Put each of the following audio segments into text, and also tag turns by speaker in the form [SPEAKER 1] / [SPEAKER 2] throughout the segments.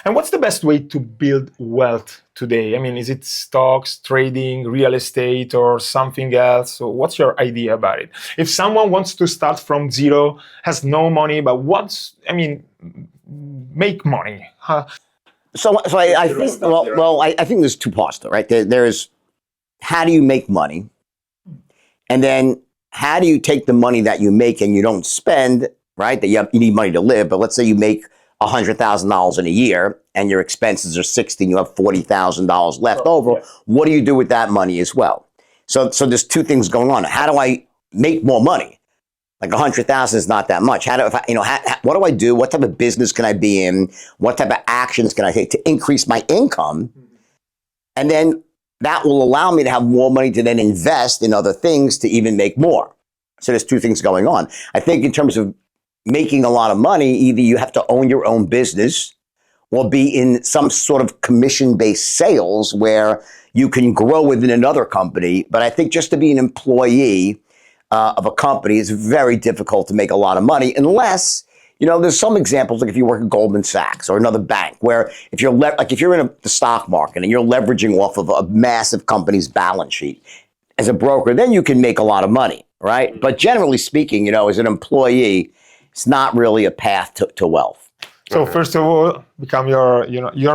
[SPEAKER 1] And what's the best way to build wealth today? I mean, is it stocks, trading, real estate, or something else? So what's your idea about it? If someone wants to start from zero, has no money, but wants, I mean, make money.
[SPEAKER 2] So I think, I think there's two parts though, right? There's how do you make money? And then how do you take the money that you make and you don't spend, right? That you need money to live, but let's say you make $100,000 in a year and your expenses are 60 and you have $40,000 left over. Yeah. What do you do with that money as well? So there's two things going on. How do I make more money? Like 100,000 is not that much. What do I do? What type of business can I be in? What type of actions can I take to increase my income? And then that will allow me to have more money to then invest in other things to even make more. So there's two things going on. I think in terms of making a lot of money, either you have to own your own business or be in some sort of commission-based sales where you can grow within another company. But I think just to be an employee of a company is very difficult to make a lot of money unless, there's some examples, like if you work at Goldman Sachs or another bank, where if you're in the stock market and you're leveraging off of a massive company's balance sheet as a broker, then you can make a lot of money, right? But generally speaking, as an employee, it's not really a path to wealth.
[SPEAKER 1] So first of all, become your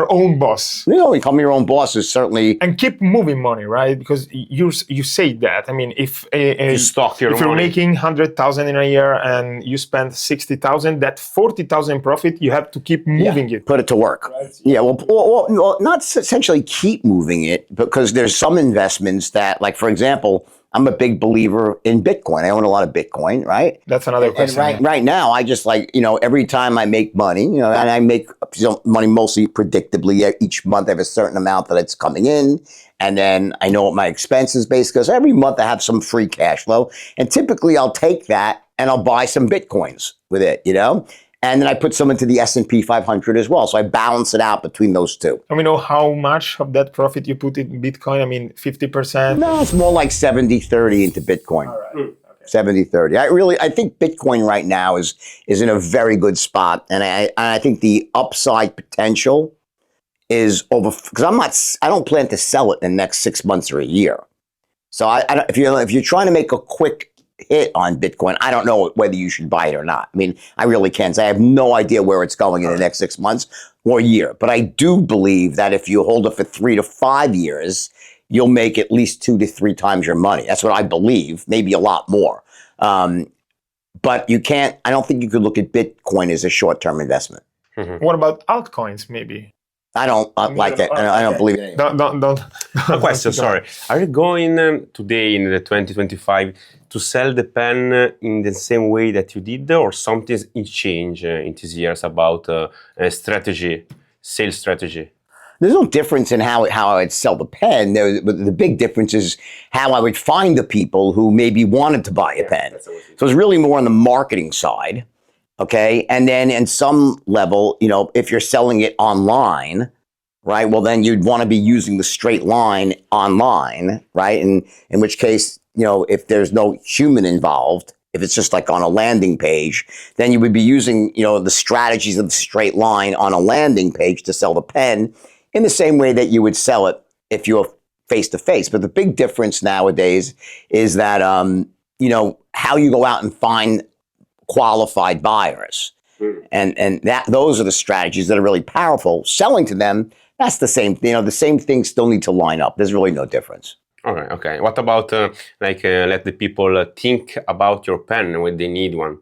[SPEAKER 1] own boss.
[SPEAKER 2] Become your own boss is certainly...
[SPEAKER 1] And keep moving money, right? Because you say that. I mean, if you're making 100,000 in a year and you spend 60,000, that 40,000 profit, you have to keep moving it.
[SPEAKER 2] Put it to work. Right? Yeah, well, not essentially keep moving it, because there's some investments that, like, for example, I'm a big believer in Bitcoin. I own a lot of Bitcoin, right?
[SPEAKER 1] That's another question.
[SPEAKER 2] And right now, I just every time I make money, and I make money mostly predictably. Each month I have a certain amount that it's coming in. And then I know what my expense is based, because every month I have some free cash flow. And typically I'll take that and I'll buy some Bitcoins with it, And then I put some into the S&P 500 as well. So I balance it out between those two.
[SPEAKER 1] And we know how much of that profit you put in Bitcoin? I mean, 50%?
[SPEAKER 2] No, it's more like 70-30 into Bitcoin. All right. Okay. 70-30. I think Bitcoin right now is in a very good spot. And I think the upside potential is over, because I don't plan to sell it in the next 6 months or a year. So if you're trying to make a quick hit on Bitcoin, I don't know whether you should buy it or not. I mean, I really can't say. I have no idea where it's going in the next 6 months or a year. But I do believe that if you hold it for 3 to 5 years, you'll make at least 2 to 3 times your money. That's what I believe, maybe a lot more. But I don't think you could look at Bitcoin as a short-term investment.
[SPEAKER 1] Mm-hmm. What about altcoins, maybe?
[SPEAKER 2] I don't like that. I don't believe it.
[SPEAKER 3] Don't. A question, sorry. Are you going today in the 2025 to sell the pen in the same way that you did, or something is changed in these years about strategy, sales strategy?
[SPEAKER 2] There's no difference in how I would sell the pen. The big difference is how I would find the people who maybe wanted to buy a pen. So it's really more on the marketing side. Okay. And then in some level, if you're selling it online, right, well, then you'd want to be using the straight line online, right? And in which case, if there's no human involved, if it's just like on a landing page, then you would be using, the strategies of the straight line on a landing page to sell the pen in the same way that you would sell it if you were face to face. But the big difference nowadays is that, how you go out and find qualified buyers. And those are the strategies that are really powerful. Selling to them, that's the same, the same things still need to line up. There's really no difference.
[SPEAKER 3] All right, okay. What about let the people think about your pen when they need one?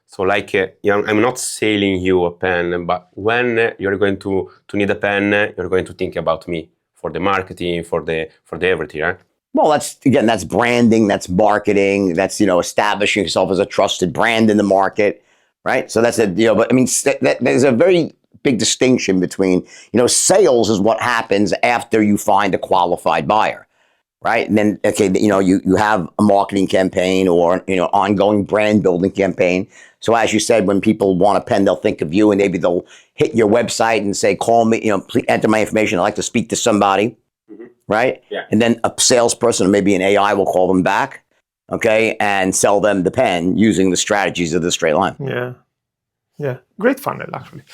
[SPEAKER 3] So I'm not selling you a pen, but when you're going to need a pen, you're going to think about me for the marketing, for the everything, right?
[SPEAKER 2] Well, that's branding, that's marketing, that's, establishing yourself as a trusted brand in the market, right? So that's but I mean, there's a very big distinction between, sales is what happens after you find a qualified buyer, right? And then, okay, you have a marketing campaign or, ongoing brand building campaign. So as you said, when people want a pen, they'll think of you and maybe they'll hit your website and say, call me, please enter my information. I'd like to speak to somebody. Right? Yeah. And then a salesperson or maybe an AI will call them back, okay, and sell them the pen using the strategies of the straight line.
[SPEAKER 1] Yeah. Yeah. Great funnel, actually.